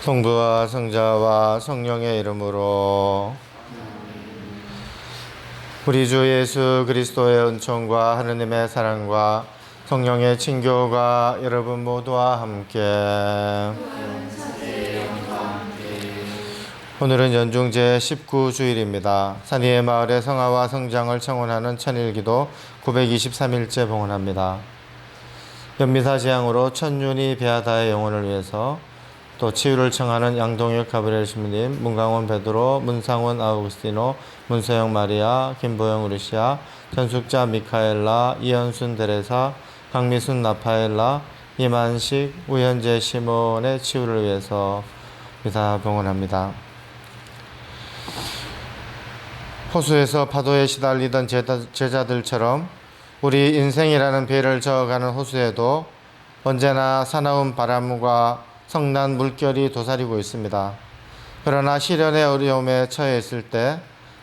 성부와 성자와 성령의 이름으로. 우리 주 예수 그리스도의 은총과 하느님의 사랑과 성령의 친교가 여러분 모두와 함께. 오늘은 연중제 19주일입니다. 산이의 마을의 성화와 성장을 청원하는 천일기도 923일째 봉헌합니다. 연미사 제향으로 천륜이 베아다의 영혼을 위해서, 또 치유를 청하는 양동혁 가브리엘 신부님, 문강원 베드로, 문상원 아우구스티노, 문서영 마리아, 김보영 우르시아, 전숙자 미카엘라, 이현순 데레사, 강미순 나파엘라, 이만식, 우현재 시몬의 치유를 위해서 미사 봉헌합니다. 호수에서 파도에 시달리던 제자들처럼 우리 인생이라는 배를 저어가는 호수에도 언제나 사나운 바람과 성난 물결이 도사리고 있습니다. 그러나 시련의 어려움에 처해 있을 때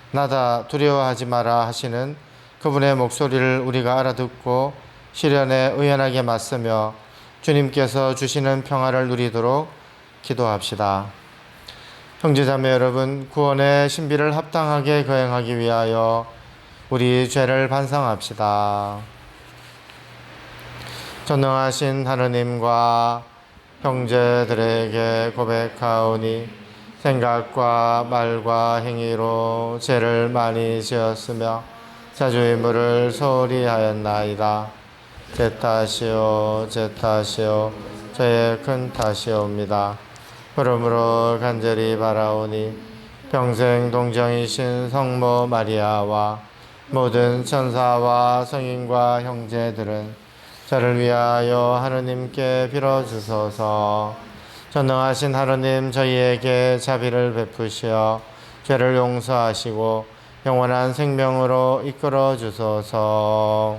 나다 두려워하지 마라 하시는 그분의 목소리를 우리가 알아듣고 시련에 의연하게 맞서며 주님께서 주시는 평화를 누리도록 기도합시다. 형제자매 여러분, 구원의 신비를 합당하게 거행하기 위하여 우리 죄를 반성합시다. 전능하신 하느님과 형제들에게 고백하오니 생각과 말과 행위로 죄를 많이 지었으며 자주의 물을 소홀히 하였나이다. 제 탓이요 제 탓이요 저의 큰 탓이옵니다. 그러므로 간절히 바라오니 평생 동정이신 성모 마리아와 모든 천사와 성인과 형제들은 저를 위하여 하느님께 빌어주소서. 전능하신 하느님, 저희에게 자비를 베푸시어 죄를 용서하시고 영원한 생명으로 이끌어 주소서.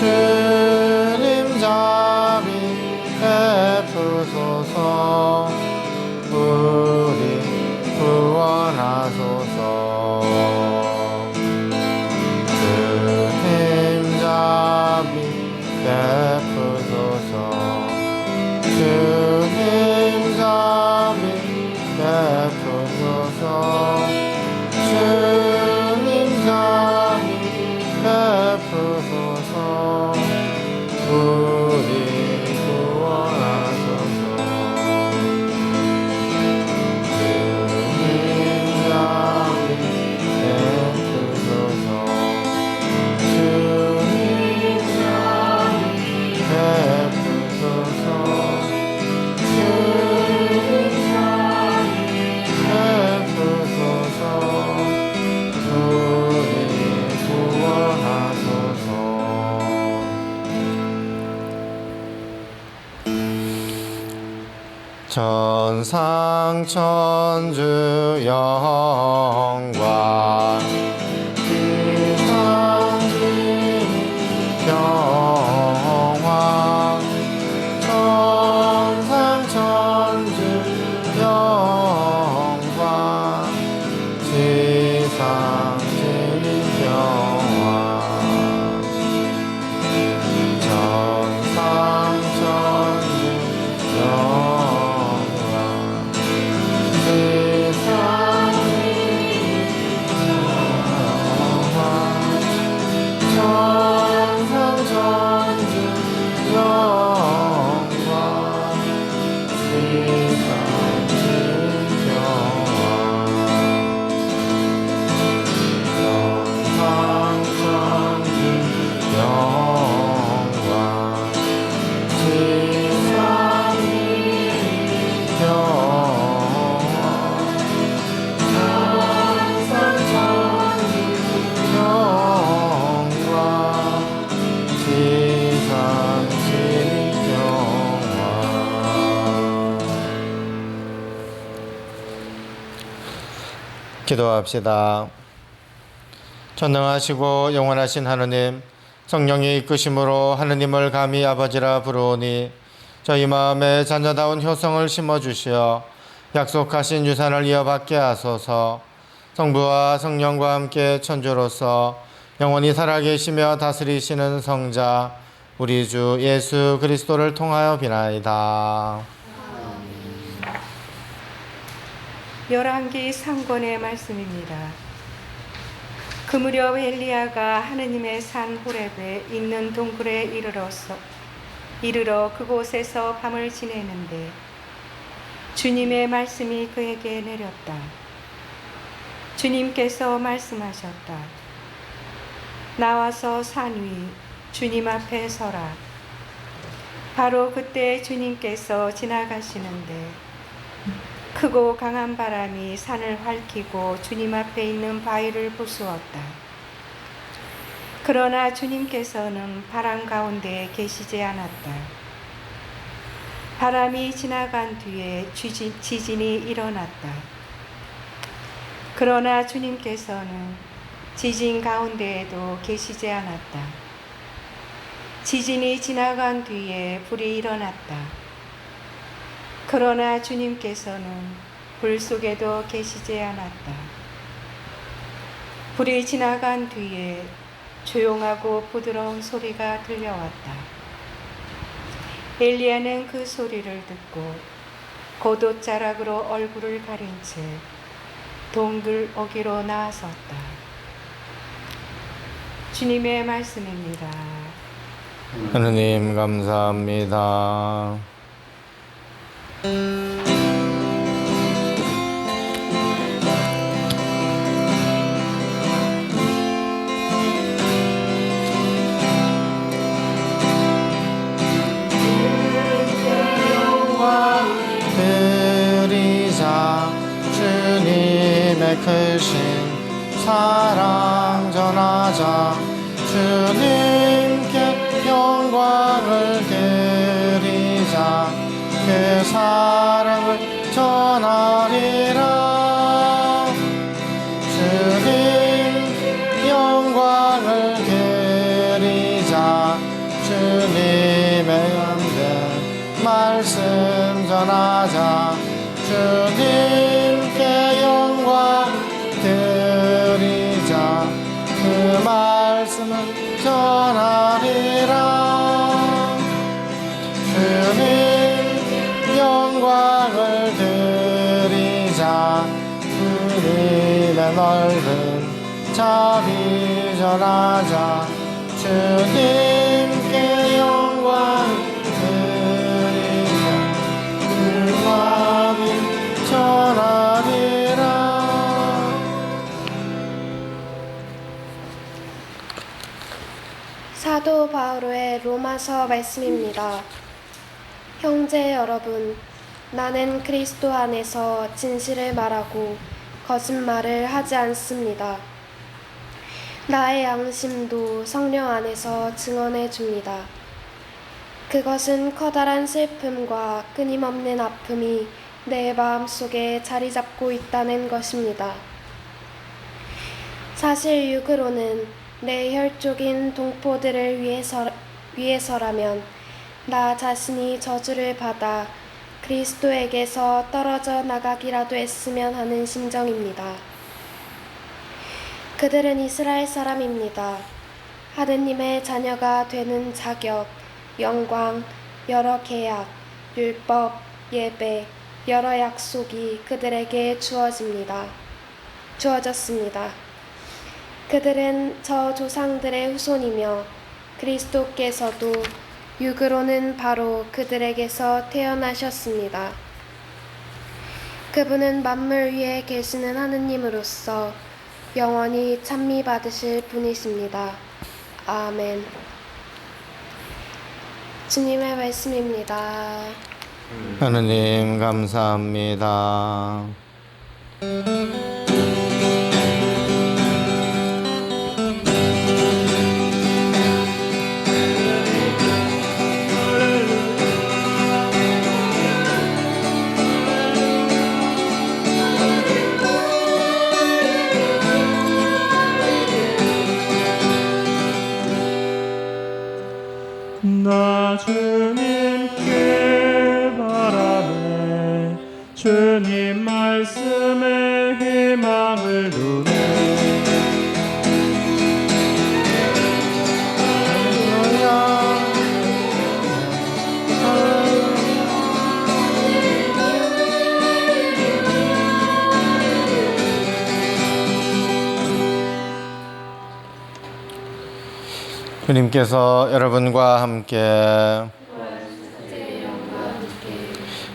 주님 자비 베푸소서. 우리 구원하소서. 주님 자비 베푸소서. 주님 자비 베푸소서. 주님 자비 베푸소서. 우리 구원하소서. 주님 자비 베푸소서. 주님 자비 베푸소서. 주님 자비 베푸소서. 우리 구원하소서. 천상 천주 영광, 지상 영광, 천상 천주 영광, 지상 영광, 천상 천주 영광, 기도합시다. 전능하시고 영원하신 하느님, 성령의 이끄심으로 하느님을 감히 아버지라 부르오니 저희 마음에 자녀다운 효성을 심어주시어 약속하신 유산을 이어받게 하소서. 성부와 성령과 함께 천주로서 영원히 살아계시며 다스리시는 성자 우리 주 예수 그리스도를 통하여 비나이다. 열왕기 3권의 말씀입니다. 그 무렵 엘리야가 하느님의 산 호렙에 있는 동굴에 이르러 그곳에서 밤을 지내는데 주님의 말씀이 그에게 내렸다. 주님께서 말씀하셨다. 나와서 산 위 주님 앞에 서라. 바로 그때 주님께서 지나가시는데 크고 강한 바람이 산을 핥히고 주님 앞에 있는 바위를 부수었다. 그러나 주님께서는 바람 가운데에 계시지 않았다. 바람이 지나간 뒤에 지진이 일어났다. 그러나 주님께서는 지진 가운데에도 계시지 않았다. 지진이 지나간 뒤에 불이 일어났다. 그러나 주님께서는 불 속에도 계시지 않았다. 불이 지나간 뒤에 조용하고 부드러운 소리가 들려왔다. 엘리야는 그 소리를 듣고 겉옷자락으로 얼굴을 가린 채 동굴 어귀로 나아섰다. 주님의 말씀입니다. 하느님 감사합니다. 드리자 주님의 크신 사랑 전하자 주님께 영광을 드리자 그 사랑을 전하리라. 주님 영광을 드리자 주님의 연대 말씀 전하자 주님께 영광 드리자 그 말씀을 전하리라. 주님 영광을 드리자 주님의 넓은 자비 전하자 주님께 영광 드리자 그 마음이 전하리라. 사도 바오로의 로마서 말씀입니다. 형제 여러분, 나는 그리스도 안에서 진실을 말하고 거짓말을 하지 않습니다. 나의 양심도 성령 안에서 증언해 줍니다. 그것은 커다란 슬픔과 끊임없는 아픔이 내 마음속에 자리 잡고 있다는 것입니다. 사실 육으로는 내 혈족인 동포들을 위해서라면 나 자신이 저주를 받아 그리스도에게서 떨어져 나가기라도 했으면 하는 심정입니다. 그들은 이스라엘 사람입니다. 하느님의 자녀가 되는 자격, 영광, 여러 계약, 율법, 예배, 여러 약속이 그들에게 주어졌습니다. 그들은 저 조상들의 후손이며 그리스도께서도 육으로는 바로 그들에게서 태어나셨습니다. 그분은 만물 위에 계시는 하느님으로서 영원히 찬미 받으실 분이십니다. 아멘. 주님의 말씀입니다. 하느님 감사합니다. 주님 말씀에 희망을 두네. 주님께서 여러분과 함께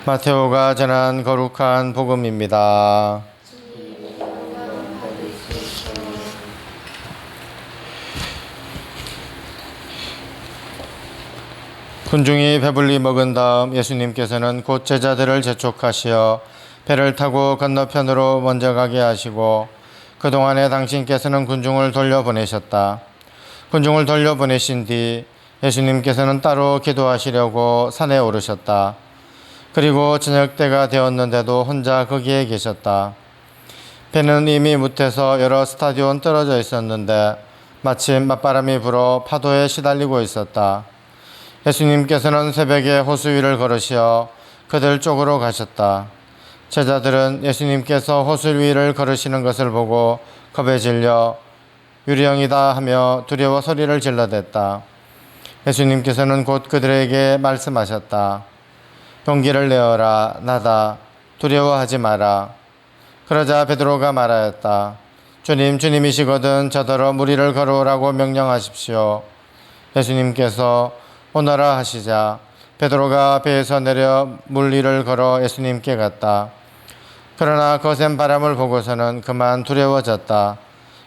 마테오가 전한 거룩한 복음입니다. 군중이 배불리 먹은 다음 예수님께서는 곧 제자들을 재촉하시어 배를 타고 건너편으로 먼저 가게 하시고 그동안에 당신께서는 군중을 돌려보내셨다. 군중을 돌려보내신 뒤 예수님께서는 따로 기도하시려고 산에 오르셨다. 그리고 저녁 때가 되었는데도 혼자 거기에 계셨다. 배는 이미 무태서 여러 스타디온 떨어져 있었는데 마침 맞바람이 불어 파도에 시달리고 있었다. 예수님께서는 새벽에 호수 위를 걸으시어 그들 쪽으로 가셨다. 제자들은 예수님께서 호수 위를 걸으시는 것을 보고 겁에 질려 유령이다 하며 두려워 소리를 질러댔다. 예수님께서는 곧 그들에게 말씀하셨다. 용기를 내어라. 나다. 두려워하지 마라. 그러자 베드로가 말하였다. 주님, 주님이시거든 저더러 물 위를 걸어오라고 명령하십시오. 예수님께서 오너라 하시자 베드로가 배에서 내려 물 위를 걸어 예수님께 갔다. 그러나 거센 바람을 보고서는 그만 두려워졌다.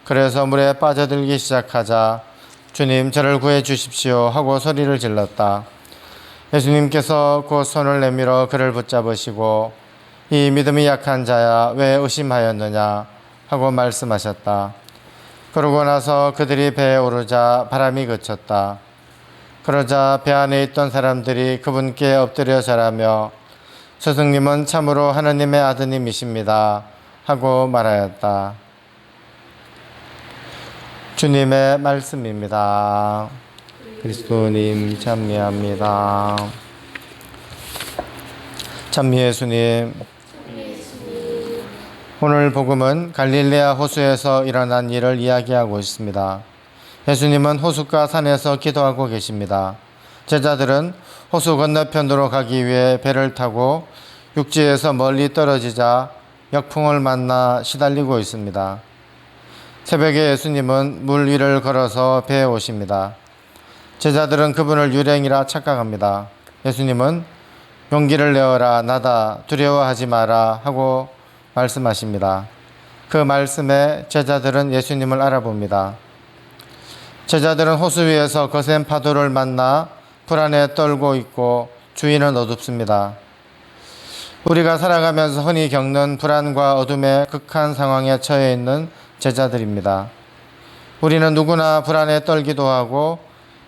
그래서 물에 빠져들기 시작하자 주님 저를 구해 주십시오 하고 소리를 질렀다. 예수님께서 곧 손을 내밀어 그를 붙잡으시고 이 믿음이 약한 자야 왜 의심하였느냐 하고 말씀하셨다. 그러고 나서 그들이 배에 오르자 바람이 그쳤다. 그러자 배 안에 있던 사람들이 그분께 엎드려 절하며 스승님은 참으로 하느님의 아드님이십니다 하고 말하였다. 주님의 말씀입니다. 그리스도님 찬미합니다. 찬미 예수님. 오늘 복음은 갈릴레아 호수에서 일어난 일을 이야기하고 있습니다. 예수님은 호숫가 산에서 기도하고 계십니다. 제자들은 호수 건너편으로 가기 위해 배를 타고 육지에서 멀리 떨어지자 역풍을 만나 시달리고 있습니다. 새벽에 예수님은 물 위를 걸어서 배에 오십니다. 제자들은 그분을 유령이라 착각합니다. 예수님은 용기를 내어라. 나다. 두려워하지 마라 하고 말씀하십니다. 그 말씀에 제자들은 예수님을 알아봅니다. 제자들은 호수 위에서 거센 파도를 만나 불안에 떨고 있고 주위는 어둡습니다. 우리가 살아가면서 흔히 겪는 불안과 어둠의 극한 상황에 처해 있는 제자들입니다. 우리는 누구나 불안에 떨기도 하고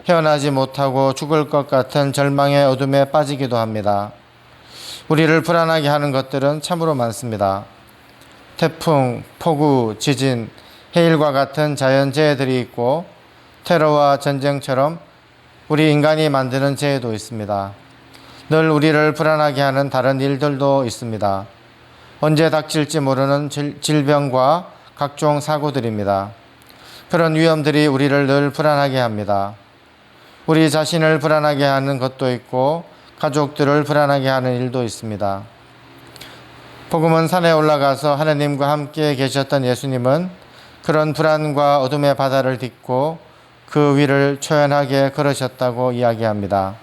헤어나지 못하고 죽을 것 같은 절망의 어둠에 빠지기도 합니다. 우리를 불안하게 하는 것들은 참으로 많습니다. 태풍, 폭우, 지진, 해일과 같은 자연재해들이 있고 테러와 전쟁처럼 우리 인간이 만드는 재해도 있습니다. 늘 우리를 불안하게 하는 다른 일들도 있습니다. 언제 닥칠지 모르는 질병과 각종 사고들입니다. 그런 위험들이 우리를 늘 불안하게 합니다. 우리 자신을 불안하게 하는 것도 있고 가족들을 불안하게 하는 일도 있습니다. 복음은 산에 올라가서 하나님과 함께 계셨던 예수님은 그런 불안과 어둠의 바다를 딛고 그 위를 초연하게 걸으셨다고 이야기합니다.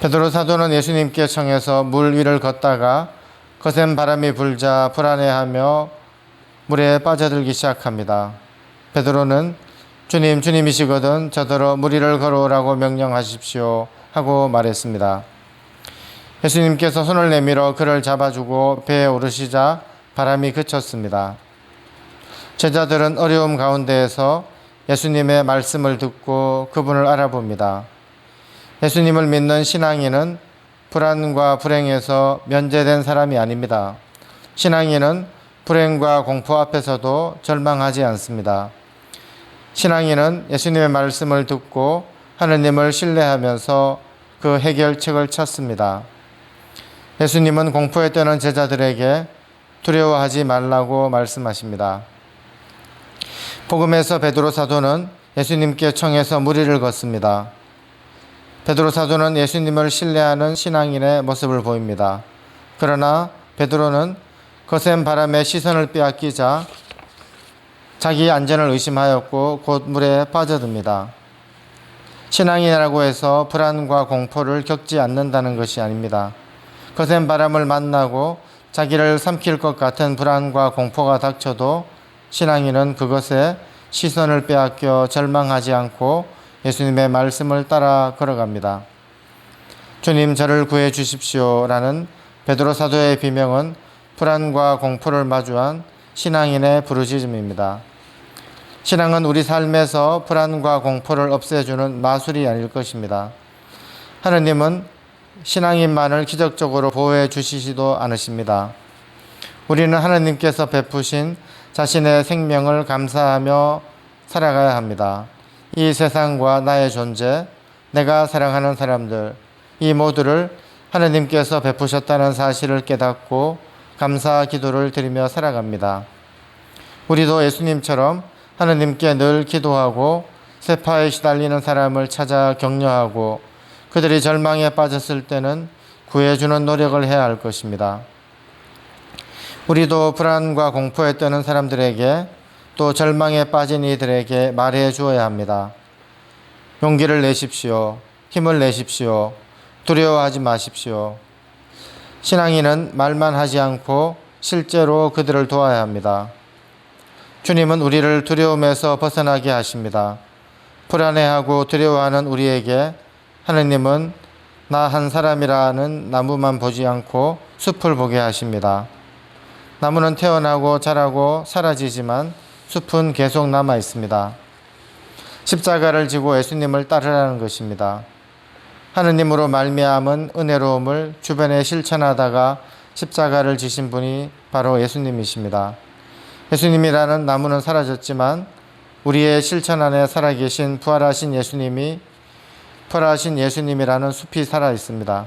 베드로 사도는 예수님께 청해서 물 위를 걷다가 거센 바람이 불자 불안해하며 물에 빠져들기 시작합니다. 베드로는 주님, 주님이시거든 저더러 물 위를 걸어오라고 명령하십시오 하고 말했습니다. 예수님께서 손을 내밀어 그를 잡아주고 배에 오르시자 바람이 그쳤습니다. 제자들은 어려움 가운데에서 예수님의 말씀을 듣고 그분을 알아봅니다. 예수님을 믿는 신앙인은 불안과 불행에서 면제된 사람이 아닙니다. 신앙인은 불행과 공포 앞에서도 절망하지 않습니다. 신앙인은 예수님의 말씀을 듣고 하느님을 신뢰하면서 그 해결책을 찾습니다. 예수님은 공포에 떠는 제자들에게 두려워하지 말라고 말씀하십니다. 복음에서 베드로 사도는 예수님께 청해서 무리를 걷습니다. 베드로 사도는 예수님을 신뢰하는 신앙인의 모습을 보입니다. 그러나 베드로는 거센 바람에 시선을 빼앗기자 자기 안전을 의심하였고 곧 물에 빠져듭니다. 신앙인이라고 해서 불안과 공포를 겪지 않는다는 것이 아닙니다. 거센 바람을 만나고 자기를 삼킬 것 같은 불안과 공포가 닥쳐도 신앙인은 그것에 시선을 빼앗겨 절망하지 않고 예수님의 말씀을 따라 걸어갑니다. 주님, 저를 구해 주십시오라는 베드로 사도의 비명은 불안과 공포를 마주한 신앙인의 부르짖음입니다. 신앙은 우리 삶에서 불안과 공포를 없애주는 마술이 아닐 것입니다. 하느님은 신앙인만을 기적적으로 보호해 주시지도 않으십니다. 우리는 하느님께서 베푸신 자신의 생명을 감사하며 살아가야 합니다. 이 세상과 나의 존재, 내가 사랑하는 사람들, 이 모두를 하느님께서 베푸셨다는 사실을 깨닫고 감사 기도를 드리며 살아갑니다. 우리도 예수님처럼 하느님께 늘 기도하고 세파에 시달리는 사람을 찾아 격려하고 그들이 절망에 빠졌을 때는 구해주는 노력을 해야 할 것입니다. 우리도 불안과 공포에 떠는 사람들에게 또 절망에 빠진 이들에게 말해 주어야 합니다. 용기를 내십시오. 힘을 내십시오. 두려워하지 마십시오. 신앙인은 말만 하지 않고 실제로 그들을 도와야 합니다. 주님은 우리를 두려움에서 벗어나게 하십니다. 불안해하고 두려워하는 우리에게 하느님은 나 한 사람이라는 나무만 보지 않고 숲을 보게 하십니다. 나무는 태어나고 자라고 사라지지만 숲은 계속 남아 있습니다. 십자가를 지고 예수님을 따르라는 것입니다. 하느님으로 말미암은 은혜로움을 주변에 실천하다가 십자가를 지신 분이 바로 예수님이십니다. 예수님이라는 나무는 사라졌지만 우리의 실천 안에 살아계신 부활하신 예수님이라는 숲이 살아 있습니다.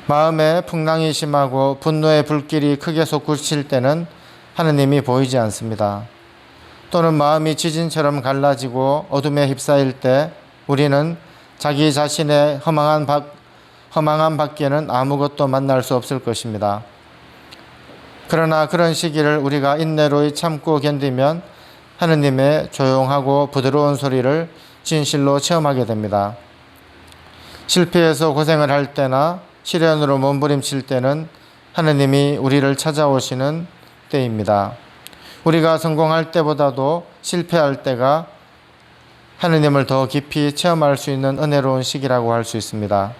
마음에 풍랑이 심하고 분노의 불길이 크게 솟구칠 때는 하느님이 보이지 않습니다. 또는 마음이 지진처럼 갈라지고 어둠에 휩싸일 때 우리는 자기 자신의 허망한 밖에는 아무것도 만날 수 없을 것입니다. 그러나 그런 시기를 우리가 인내로 참고 견디면 하느님의 조용하고 부드러운 소리를 진실로 체험하게 됩니다. 실패해서 고생을 할 때나 시련으로 몸부림칠 때는 하느님이 우리를 찾아오시는 때입니다. 우리가 성공할 때보다도 실패할 때가 하느님을 더 깊이 체험할 수 있는 은혜로운 시기라고 할 수 있습니다.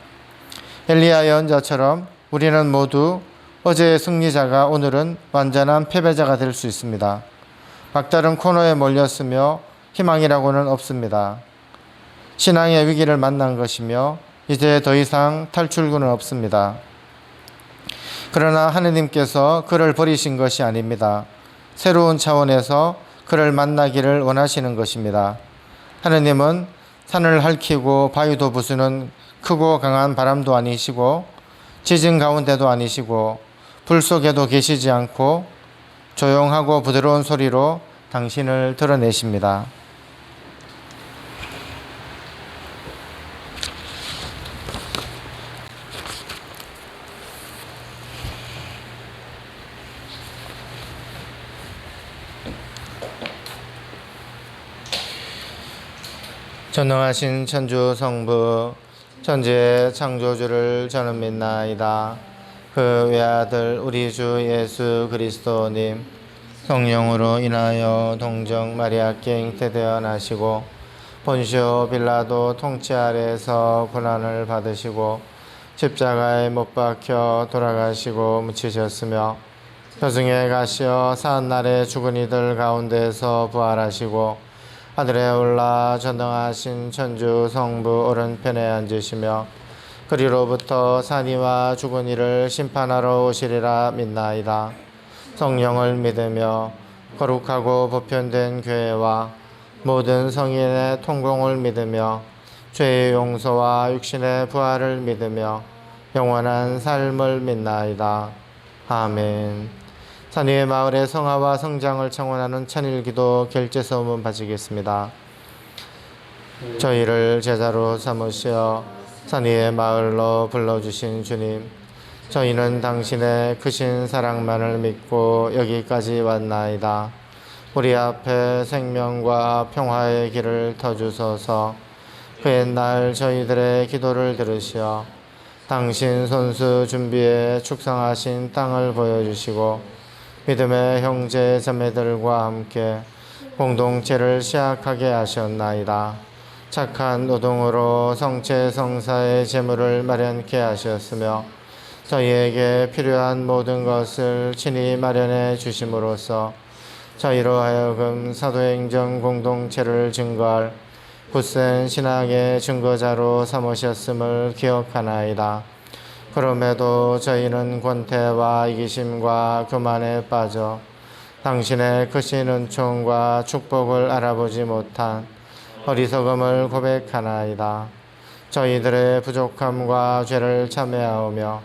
엘리야 예언자처럼 우리는 모두 어제의 승리자가 오늘은 완전한 패배자가 될 수 있습니다. 막다른 코너에 몰렸으며 희망이라고는 없습니다. 신앙의 위기를 만난 것이며 이제 더 이상 탈출구는 없습니다. 그러나 하느님께서 그를 버리신 것이 아닙니다. 새로운 차원에서 그를 만나기를 원하시는 것입니다. 하느님은 산을 핥히고 바위도 부수는 크고 강한 바람도 아니시고 지진 가운데도 아니시고 불 속에도 계시지 않고 조용하고 부드러운 소리로 당신을 드러내십니다. 전능하신 천주 성부 천지의 창조주를 저는 믿나이다. 그 외아들 우리 주 예수 그리스도님 성령으로 인하여 동정 마리아께 잉태되어 나시고 본시오 빌라도 통치 아래에서 고난을 받으시고 십자가에 못 박혀 돌아가시고 묻히셨으며 저승에 가시어 사한날에 죽은 이들 가운데서 부활하시고 하늘에 올라 전능하신 천주 성부 오른편에 앉으시며 그리로부터 산이와 죽은 이를 심판하러 오시리라 믿나이다. 성령을 믿으며 거룩하고 보편된 교회와 모든 성인의 통공을 믿으며 죄의 용서와 육신의 부활을 믿으며 영원한 삶을 믿나이다. 아멘. 산 위의 마을의 성화와 성장을 청원하는 천일기도 결제소문 바치겠습니다. 저희를 제자로 삼으시어 산 위의 마을로 불러주신 주님, 저희는 당신의 크신 사랑만을 믿고 여기까지 왔나이다. 우리 앞에 생명과 평화의 길을 터주소서. 그 옛날 저희들의 기도를 들으시어 당신 손수 준비에 축성하신 땅을 보여주시고 믿음의 형제 자매들과 함께 공동체를 시작하게 하셨나이다. 착한 노동으로 성체 성사의 재물을 마련케 하셨으며 저희에게 필요한 모든 것을 친히 마련해 주심으로써 저희로 하여금 사도행전 공동체를 증거할 굳센 신앙의 증거자로 삼으셨음을 기억하나이다. 그럼에도 저희는 권태와 이기심과 교만에 빠져 당신의 크신 은총과 축복을 알아보지 못한 어리석음을 고백하나이다. 저희들의 부족함과 죄를 참회하오며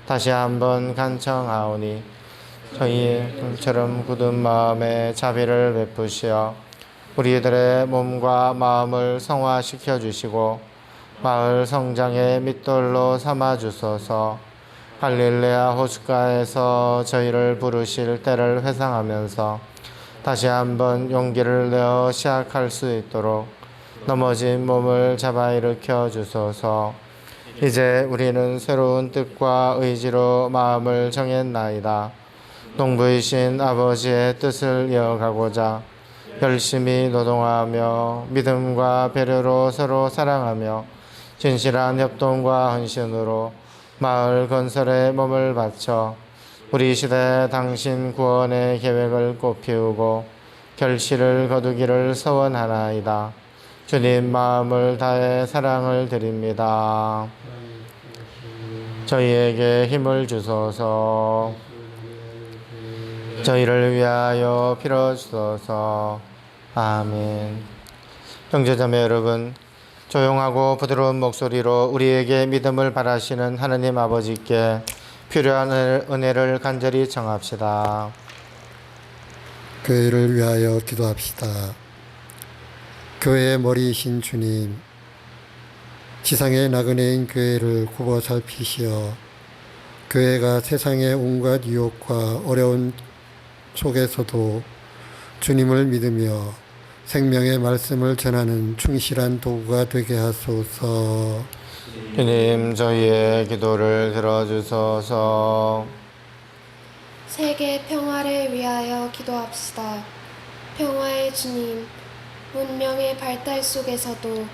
다시 한번 간청하오니 저희의 불처럼 굳은 마음에 자비를 베푸시어 우리들의 몸과 마음을 성화시켜 주시고 마을 성장의 밑돌로 삼아 주소서. 갈릴레아 호숫가에서 저희를 부르실 때를 회상하면서 다시 한번 용기를 내어 시작할 수 있도록 넘어진 몸을 잡아 일으켜 주소서. 이제 우리는 새로운 뜻과 의지로 마음을 정했나이다. 농부이신 아버지의 뜻을 이어가고자 열심히 노동하며 믿음과 배려로 서로 사랑하며 진실한 협동과 헌신으로 마을 건설에 몸을 바쳐 우리 시대 당신 구원의 계획을 꽃피우고 결실을 거두기를 소원하나이다. 주님 마음을 다해 사랑을 드립니다. 저희에게 힘을 주소서. 저희를 위하여 빌어주소서. 아멘. 형제자매 여러분, 조용하고 부드러운 목소리로 우리에게 믿음을 바라시는 하느님 아버지께 필요한 은혜를 간절히 청합시다. 교회를 위하여 기도합시다. 교회의 머리이신 주님, 지상의 나그네인 교회를 굽어 살피시어 교회가 세상의 온갖 유혹과 어려운 속에서도 주님을 믿으며 생명의 말씀을 전하는 충실한 도구가 되게 하소서. 주님, 저희의 기도를 들어주소서. 세계 평화를 위하여 기도합시다. 평화의 주님, 문명의 발달 속에서도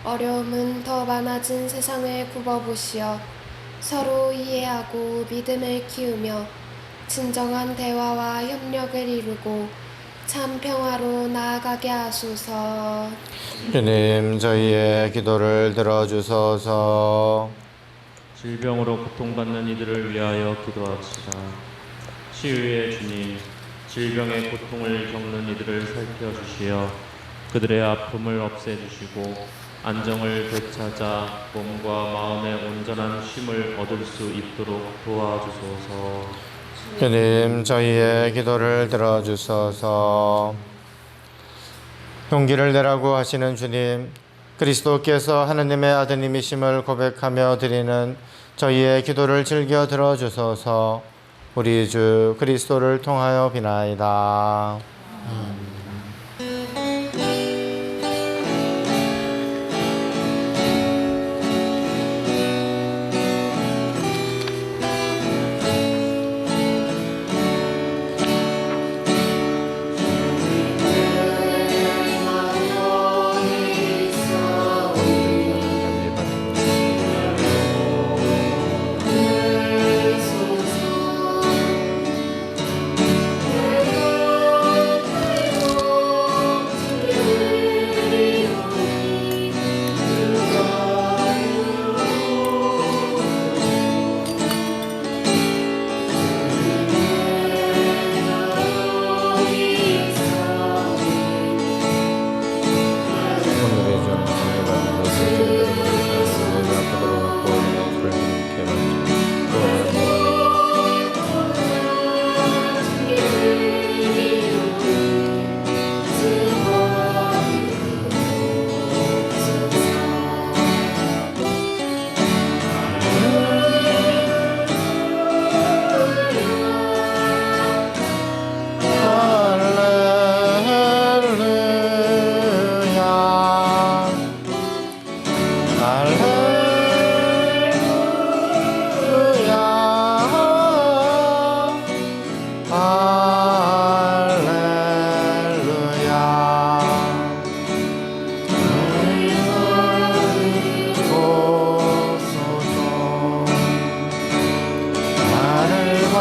어려움은 더 많아진 세상을 굽어보시어 서로 이해하고 믿음을 키우며 진정한 대화와 협력을 이루고 참 평화로 나아가게 하소서. 주님, 저희의 기도를 들어주소서. 질병으로 고통받는 이들을 위하여 기도합시다. 치유의 주님, 질병의 고통을 겪는 이들을 살펴주시어 그들의 아픔을 없애주시고 안정을 되찾아 몸과 마음의 온전한 쉼을 얻을 수 있도록 도와주소서. 주님, 저희의 기도를 들어주소서. 용기를 내라고 하시는 주님, 그리스도께서 하느님의 아드님이심을 고백하며 드리는 저희의 기도를 즐겨 들어주소서. 우리 주 그리스도를 통하여 비나이다. 할렐루야. 보소서. 하늘과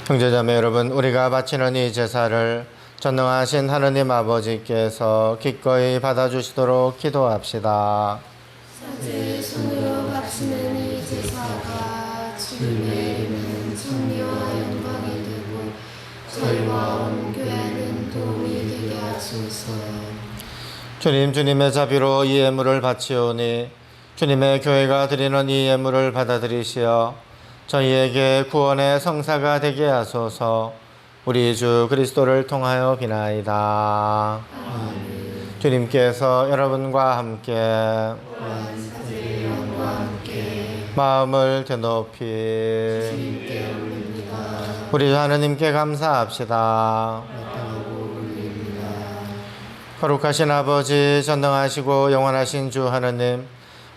형제자매 여러분, 우리가 바치는 이 제사를 전능하신 하느님 아버지께서 기꺼이 받아주시도록 기도합시다. 사제의 손으로 바치는 이 제사가 주님의 이름은 정리와 영광이 되고 저희와 온 교회는 도움이 되게 하소서. 주님의 자비로 이 예물을 바치오니 주님의 교회가 드리는 이 예물을 받아들이시어 저희에게 구원의 성사가 되게 하소서. 우리 주 그리스도를 통하여 비나이다. 주님께서 여러분과 함께 마음을 드높이 우리 주 하느님께 감사합시다. 거룩하신 아버지, 전능하시고 영원하신 주 하느님,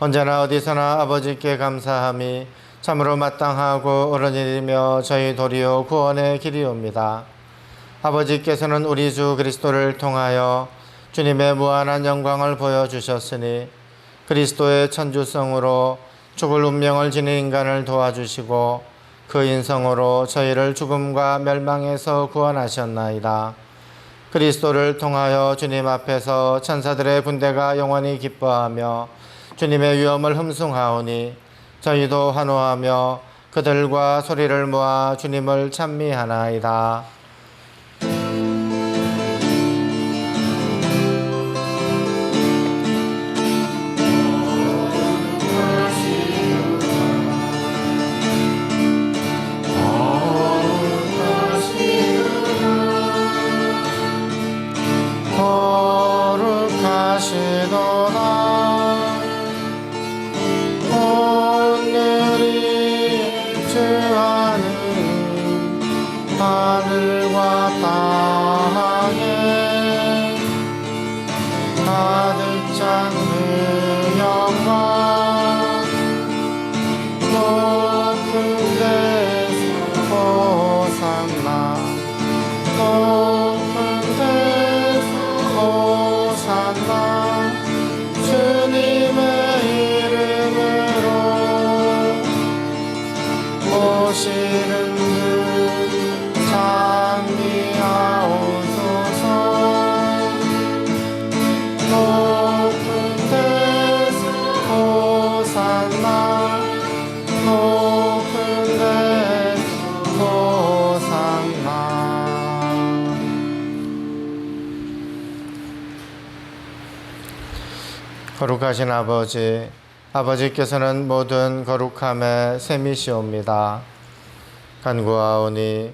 언제나 어디서나 아버지께 감사함이 참으로 마땅하고 옳은 일이며 저희 도리어 구원의 길이옵니다. 아버지께서는 우리 주 그리스도를 통하여 주님의 무한한 영광을 보여주셨으니 그리스도의 천주성으로 죽을 운명을 지닌 인간을 도와주시고 그 인성으로 저희를 죽음과 멸망에서 구원하셨나이다. 그리스도를 통하여 주님 앞에서 천사들의 군대가 영원히 기뻐하며 주님의 위엄을 흠숭하오니 저희도 환호하며 그들과 소리를 모아 주님을 찬미하나이다. 거룩하시도다. 오늘이 주 하느님 하늘과 땅에 가득 찬 그 영광 높은 데서 호산나 높은 데서 호산나 주님의 이름으로 오시는 분 찬미하옵소서. 높은 데서 호산나 높은 데서 호산나. 거룩하신 아버지, 아버지께서는 모든 거룩함의 셈이시옵니다. 간구하오니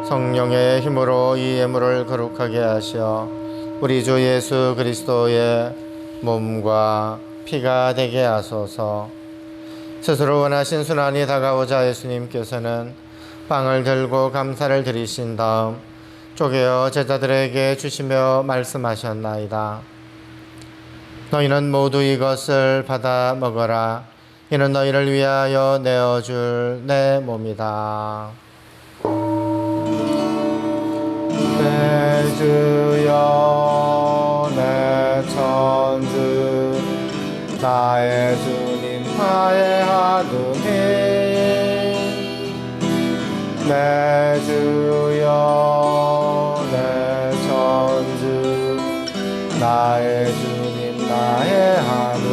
성령의 힘으로 이 예물을 거룩하게 하시어 우리 주 예수 그리스도의 몸과 피가 되게 하소서. 스스로 원하신 순환이 다가오자 예수님께서는 빵을 들고 감사를 드리신 다음 쪼개어 제자들에게 주시며 말씀하셨나이다. 너희는 모두 이것을 받아 먹어라. 이는 너희를 위하여 내어줄 내 몸이다. 내 주여 내 천주 나의 주님 나의 하느님 내 주여 내 천주 나의 주님 나의 하느님.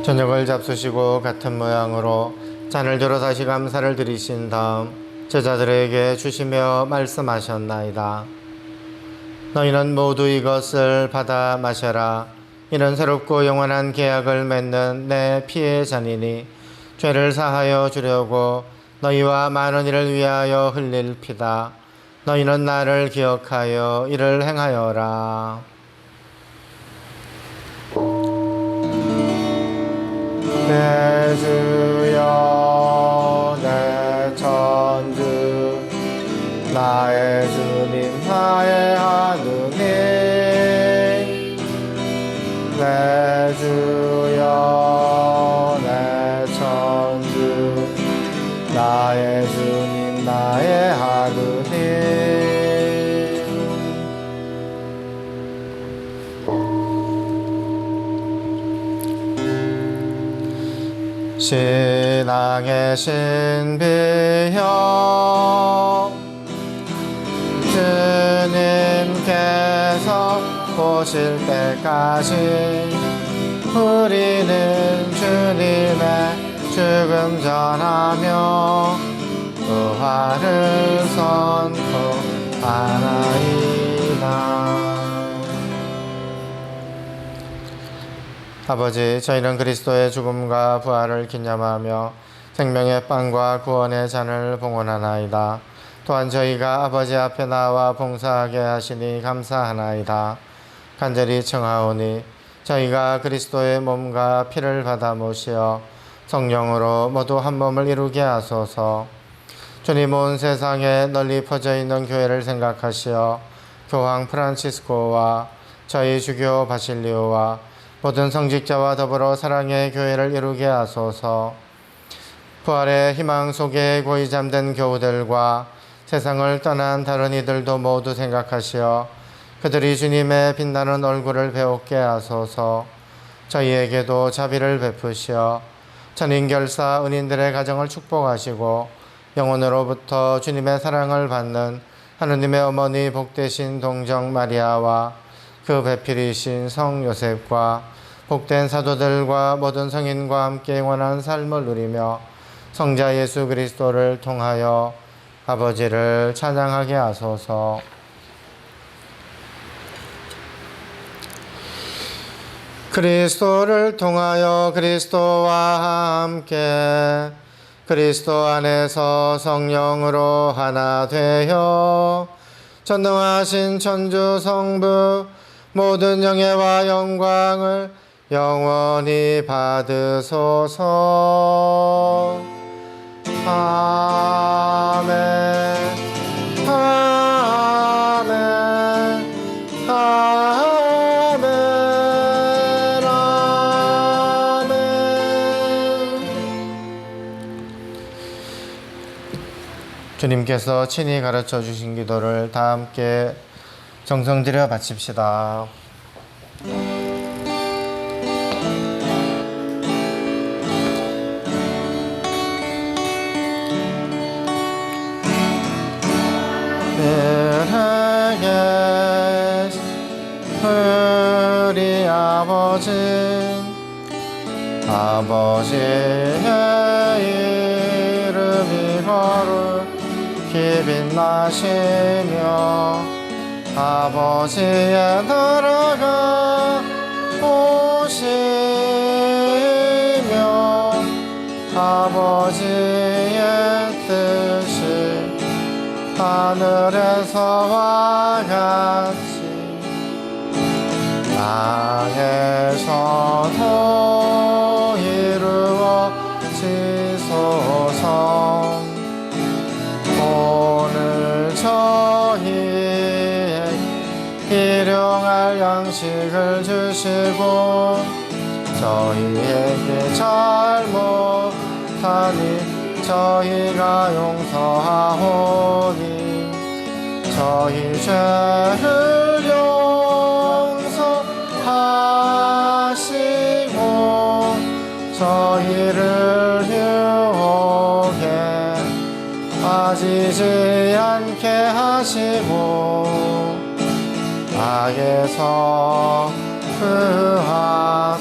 저녁을 잡수시고 같은 모양으로 잔을 들어 다시 감사를 드리신 다음 제자들에게 주시며 말씀하셨나이다. 너희는 모두 이것을 받아 마셔라. 이는 새롭고 영원한 계약을 맺는 내 피의 잔이니 죄를 사하여 주려고 너희와 많은 이를 위하여 흘릴 피다. 너희는 나를 기억하여 이를 행하여라. 내 주여 내 천주 나의 주님 나의 하느님 내 주여 내 천주 나의 주님 나의 하느님 신앙의 신비여 주님께서 오실 때까지 우리는 주님의 죽음 전하며 부활을 선포하나이다. 아버지, 저희는 그리스도의 죽음과 부활을 기념하며 생명의 빵과 구원의 잔을 봉헌하나이다. 또한 저희가 아버지 앞에 나와 봉사하게 하시니 감사하나이다. 간절히 청하오니 저희가 그리스도의 몸과 피를 받아 모시어 성령으로 모두 한 몸을 이루게 하소서. 주님, 온 세상에 널리 퍼져 있는 교회를 생각하시어 교황 프란치스코와 저희 주교 바실리오와 모든 성직자와 더불어 사랑의 교회를 이루게 하소서. 부활의 희망 속에 고이 잠든 교우들과 세상을 떠난 다른 이들도 모두 생각하시어 그들이 주님의 빛나는 얼굴을 배우게 하소서. 저희에게도 자비를 베푸시어 천인결사 은인들의 가정을 축복하시고 영혼으로부터 주님의 사랑을 받는 하느님의 어머니 복되신 동정 마리아와 그 배필이신 성 요셉과 복된 사도들과 모든 성인과 함께 영원한 삶을 누리며 성자 예수 그리스도를 통하여 아버지를 찬양하게 하소서. 그리스도를 통하여 그리스도와 함께 그리스도 안에서 성령으로 하나 되어 전능하신 천주 성부 모든 영예와 영광을 영원히 받으소서. 아멘. 아멘. 아멘. 아멘. 주님께서 친히 가르쳐 주신 기도를 다 함께 정성 들여 바칩시다. 우리 아버지의 이름이 거룩히 빛나시며 아버지의 나라가 오시며 아버지의 뜻이 하늘에서와 같이 땅에서도 이루어지소서. 오늘 저희에게 일용할 양식을 주시고 저희에게 잘못하니 저희가 용서하오니 저희 죄를 용서하시고 저희를 유혹에 빠지지 않게 하시고 악에서 구하소서.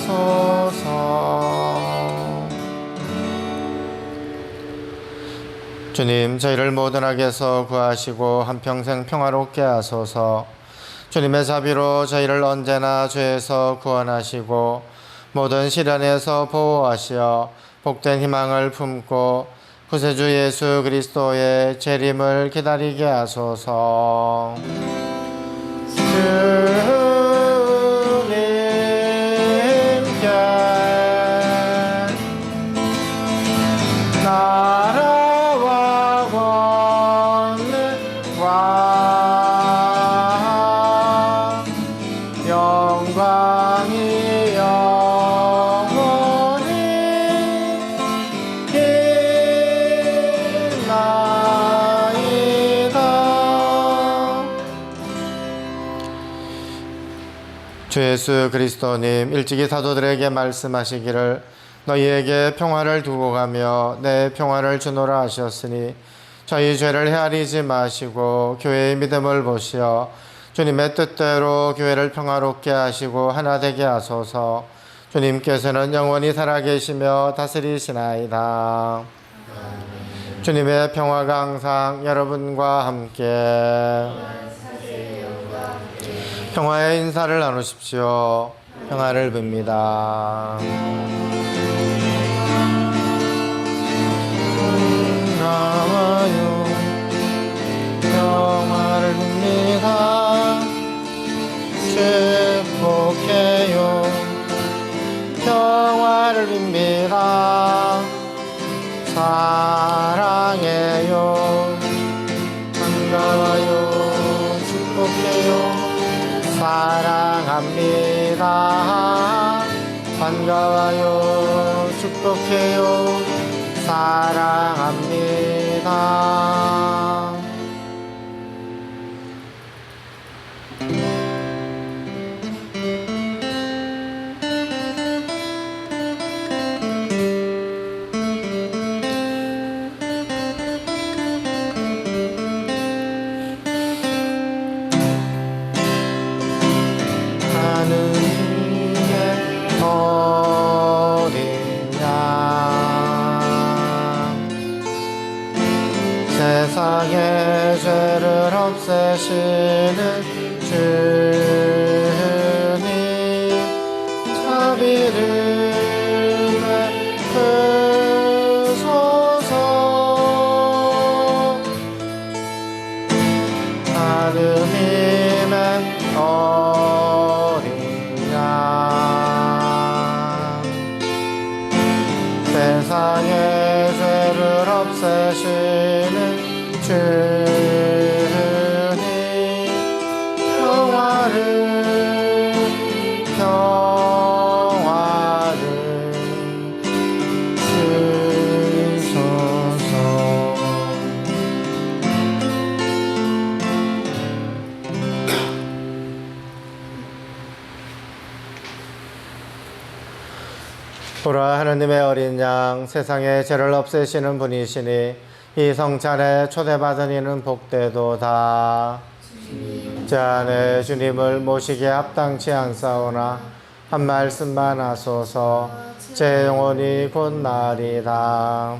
주님, 저희를 모든 악에서 구하시고 한평생 평화롭게 하소서. 주님의 자비로 저희를 언제나 죄에서 구원하시고 모든 시련에서 보호하시어 복된 희망을 품고 구세주 예수 그리스도의 재림을 기다리게 하소서. 주님께 나라와 권능과 영광이 영원히 있나이다. 주 예수 그리스도님 일찍이 사도들에게 말씀하시기를 너희에게 평화를 두고 가며 내 평화를 주노라 하셨으니 저희 죄를 헤아리지 마시고 교회의 믿음을 보시어 주님의 뜻대로 교회를 평화롭게 하시고 하나 되게 하소서. 주님께서는 영원히 살아계시며 다스리시나이다. 주님의 평화가 항상 여러분과 함께. 평화의 인사를 나누십시오. 평화를 빕니다. 나와요. 평화를 빕니다. 축복해요. 평화를 빕니다. 사랑해요. 반가워요. 축복해요. 사랑합니다. 반가워요. 축복해요. 사랑합니다. 하느님의 어린 양 세상의 죄를 없애시는 주님 자비를 베푸소서. 하느님의 어린 양 세상의 죄를 없애시는 주님 평화를 주소서. 보라 하느님의 어린 양 세상의 죄를 없애시는 분이시니 이 성찬에 초대받은 이는 복되도다. 제 안에 주님을 모시기에 합당치 않사오나 한 말씀만 하소서. 제 영혼이 곧 나으리다.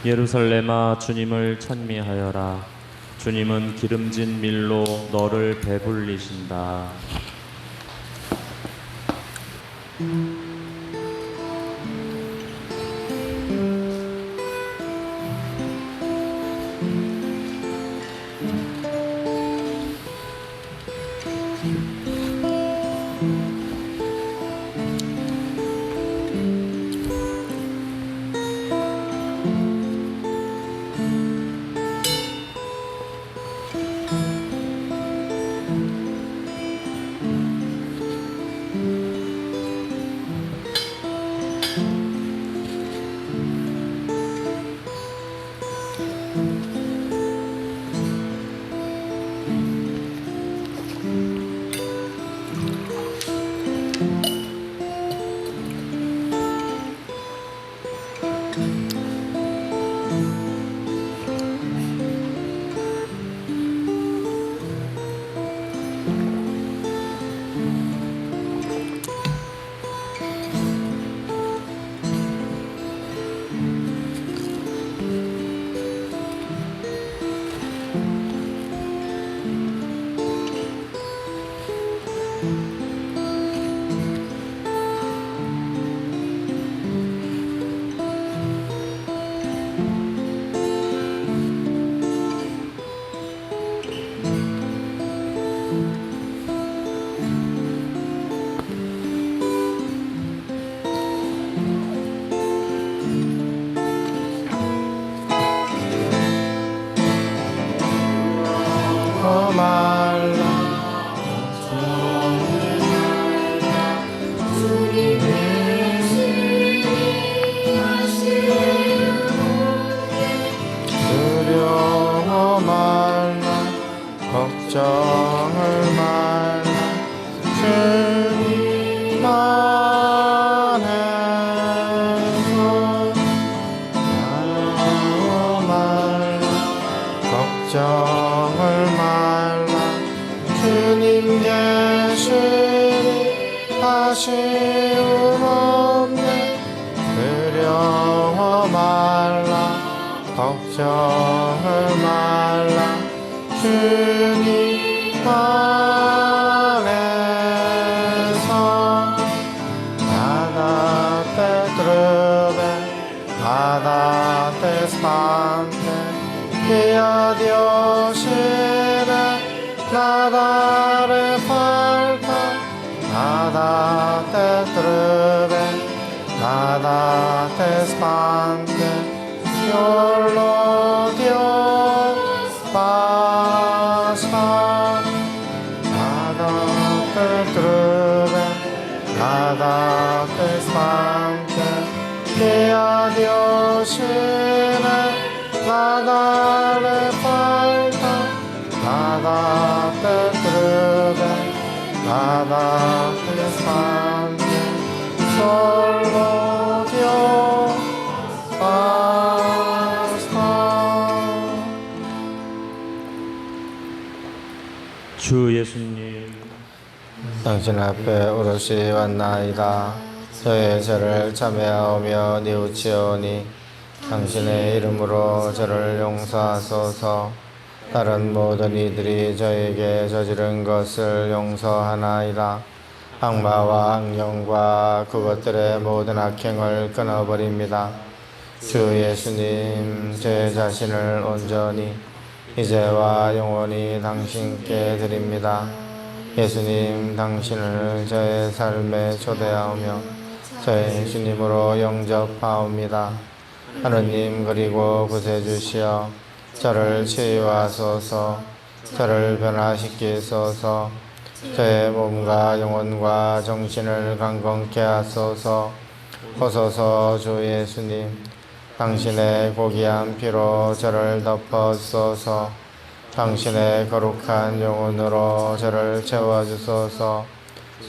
예루살렘아 주님을 찬미하여라. 주님은 기름진 밀로 너를 배불리신다. 말라 두려워 말라 걱정을 말라 주님 안에서 두려워 말라 걱정을 말라 주님 계시니 아쉬움 없네 두려워 말라 걱정을 말라 주님 안에서 나다 te nada te espante que a Dios nada le falta nada te turbe nada te espante solo Dios basta nada te turbe nada te espante que a Dios nada le falta nada te turbe nada te espante solo Dios basta. 주 예수님, 당신 앞에 오롯이 왔나이다. 저의 죄를 참회하오며 뉘우치오니 당신의 이름으로 저를 용서하소서. 다른 모든 이들이 저에게 저지른 것을 용서하나이다. 악마와 악령과 그것들의 모든 악행을 끊어버립니다. 주 예수님, 제 자신을 온전히 이제와 영원히 당신께 드립니다. 예수님, 당신을 저의 삶에 초대하오며 저의 주님으로 영접하옵니다. 하느님, 그리고 구세주시여 저를 치유하소서. 저를 변화시키소서. 저의 몸과 영혼과 정신을 강건케 하소서. 오소서 주 예수님, 당신의 고귀한 피로 저를 덮어주소서. 당신의 거룩한 영혼으로 저를 채워주소서.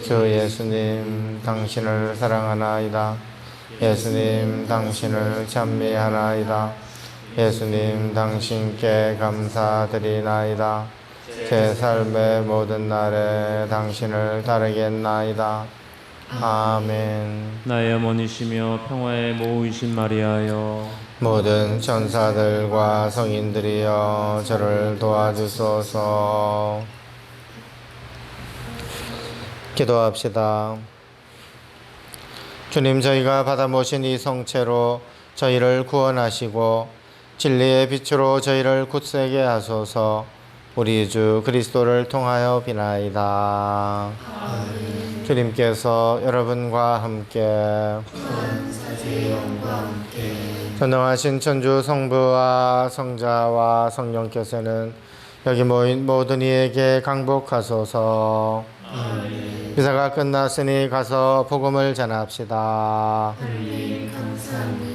주 예수님, 당신을 사랑하나이다. 예수님, 당신을 찬미하나이다. 예수님, 당신께 감사드리나이다. 제 삶의 모든 날에 당신을 따르겠나이다. 아멘. 나의 어머니시며 평화의 모이신 마리아여, 모든 천사들과 성인들이여 저를 도와주소서. 기도합시다. 주님, 저희가 받아 모신 이 성체로 저희를 구원하시고 진리의 빛으로 저희를 굳세게 하소서. 우리 주 그리스도를 통하여 비나이다. 주님께서 여러분과 함께 전능하신 천주 성부와 성자와 성령께서는 여기 모인 모든 이에게 강복하소서. 미사가 끝났으니 가서 복음을 전합시다. 감사합니다.